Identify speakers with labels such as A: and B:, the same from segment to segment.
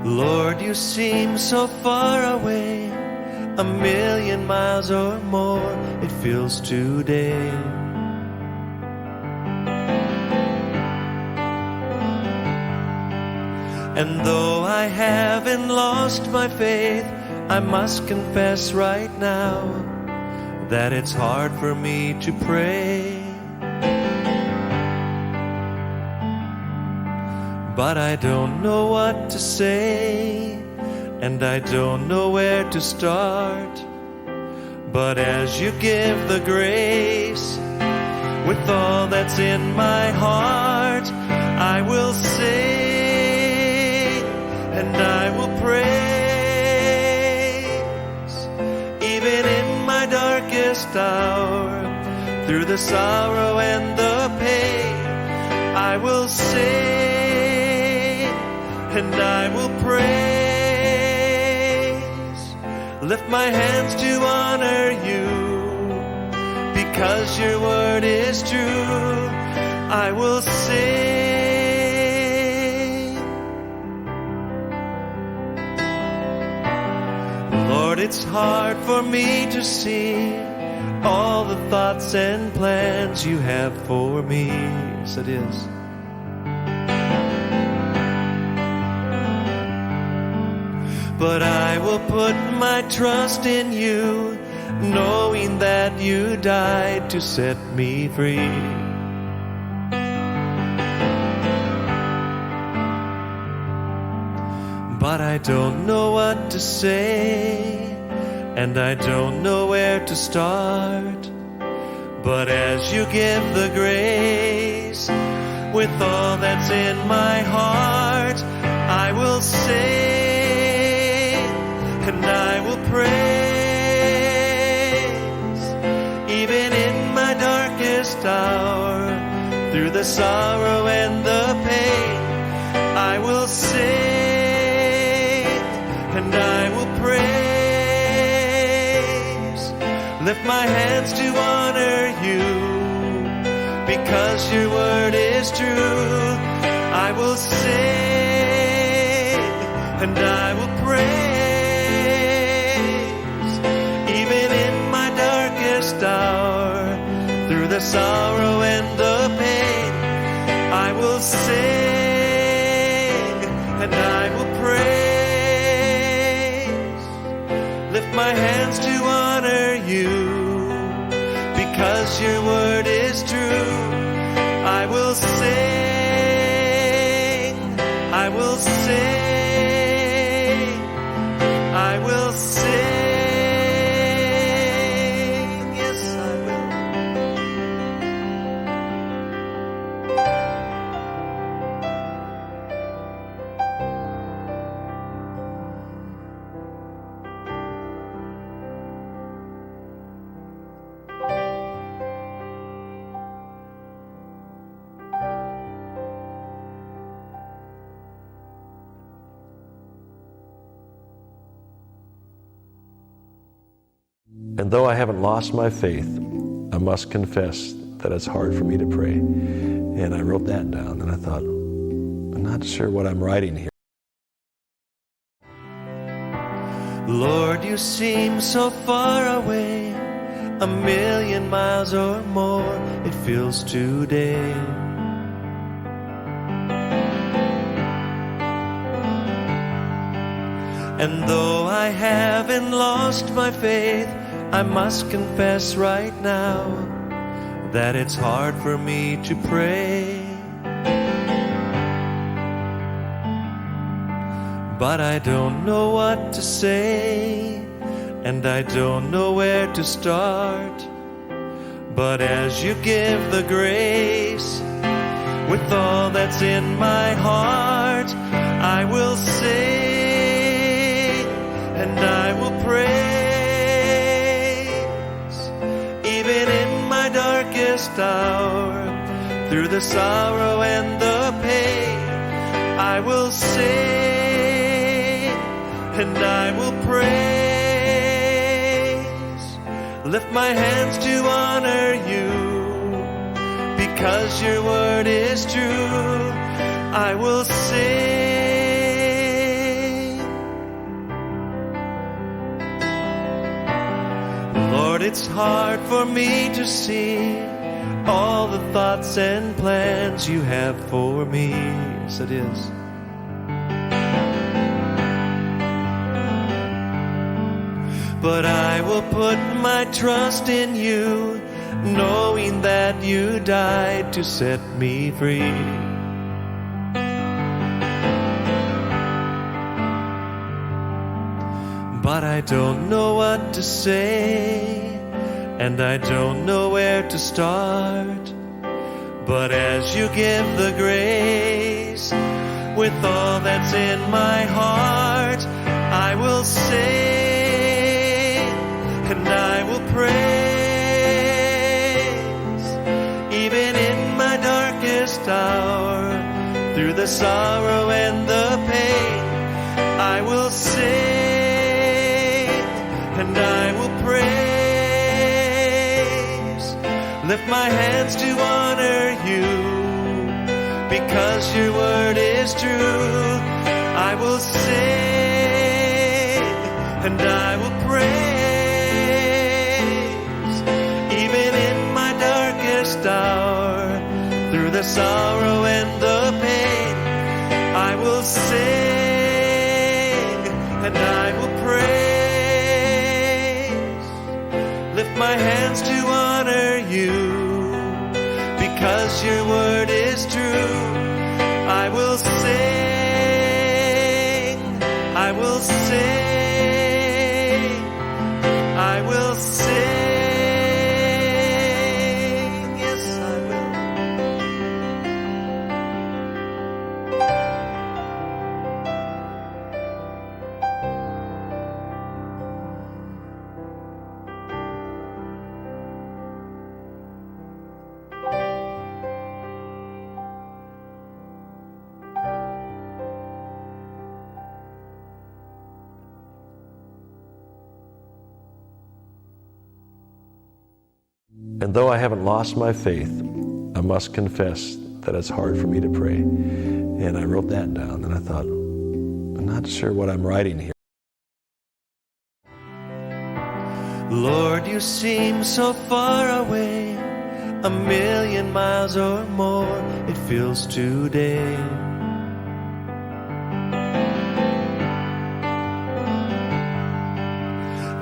A: Lord, you seem so far away, 1,000,000 miles or more it feels today. And though I haven't lost my faith, I must confess right now that it's hard for me to pray. But I don't know what to say, and I don't know where to start. But as you give the grace, with all that's in my heart, I will sing and I will praise. Even in my darkest hour, through the sorrow and the pain, I will sing and I will praise. Lift my hands to honor you, because your word is true. I will sing. Lord, it's hard for me to see all the thoughts and plans you have for me. Yes, it is. But I will put my trust in you, knowing that you died to set me free. But I don't know what to say, and I don't know where to start. But as you give the grace, with all that's in my heart, I will sing and I will praise. Even in my darkest hour, through the sorrow and the pain, I will sing and I will praise. Lift my hands to honor you, because your word is true. I will sing and I will praise. Even in my darkest hour, through the sorrow and the pain, I will sing and I will praise. Lift my hands to honor you, because your word is true. I will sing, I will sing, I will sing. Yes, I will.
B: And though I haven't lost my faith, I must confess that it's hard for me to pray. And I wrote that down, and I thought, I'm not sure what I'm writing here.
A: Lord, you seem so far away, 1,000,000 miles or more it feels today. And though I haven't lost my faith, I must confess right now that it's hard for me to pray. But I don't know what to say, and I don't know where to start. But as you give the grace, with all that's in my heart, I will sing and I will praise. Even in my darkest hour, through the sorrow and the pain, I will sing and I will praise. Lift my hands to honor you, because your word is true. I will sing it's hard for me to see all the thoughts and plans you have for me. Yes, it is. But I will put my trust in you, knowing that you died to set me free. But I don't know what to say, and I don't know where to start. But as you give the grace, with all that's in my heart, I will sing and I will praise. Even in my darkest hour, through the sorrow and the pain, I will sing and I will praise. Lift my hands to honor you, because your word is true. I will sing and I will praise. Even in my darkest hour, through the sorrow and the pain, I will sing and I will praise. Lift my hands to honor you, because your word is true. I will sing, I will sing, I will sing, yes I will.
B: And though I haven't lost my faith, I must confess that it's hard for me to pray. And I wrote that down, and I thought, I'm not sure what I'm writing here.
A: Lord, you seem so far away, 1,000,000 miles or more it feels today.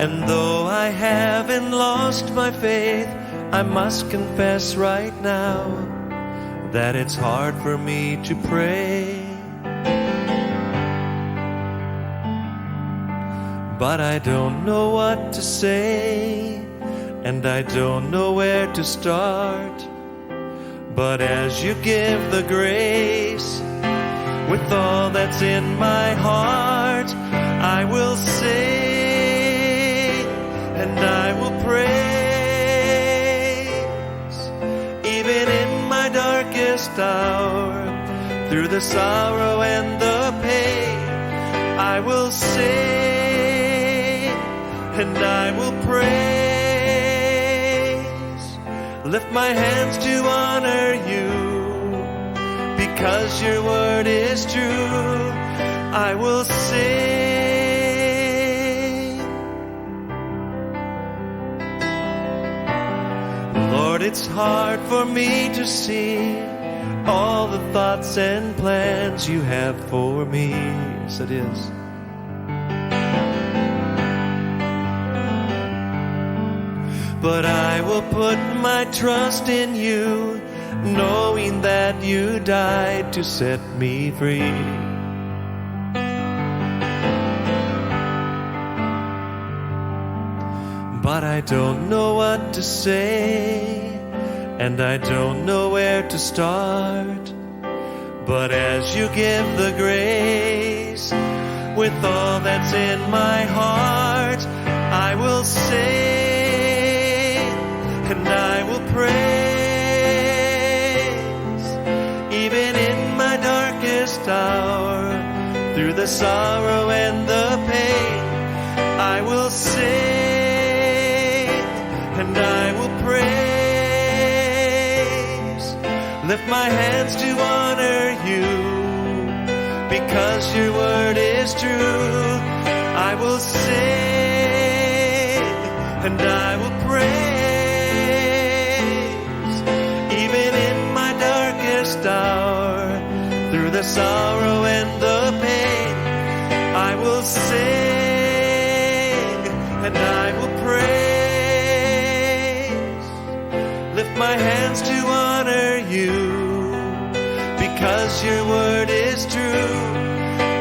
A: And though I haven't lost my faith, I must confess right now that it's hard for me to pray. But I don't know what to say, and I don't know where to start. But as you give the grace, with all that's in my heart, I will sing and I will praise. Even in my darkest hour, through the sorrow and the pain, I will sing and I will praise. Lift my hands to honor you, because your word is true. I will sing. Lord, it's hard for me to see all the thoughts and plans you have for me. Yes, it is. But I will put my trust in you, knowing that you died to set me free. But I don't know what to say, and I don't know where to start. But as you give the grace, with all that's in my heart, I will sing and I will praise. Even in my darkest hour, through the sorrow and the pain, I will sing and I will praise. Lift my hands to honor you, because your word is true. I will sing and I will praise. praise. Even in my darkest hour, through the sorrow and the pain, I will sing and I will praise. Lift my hands to honor you, because you're worthy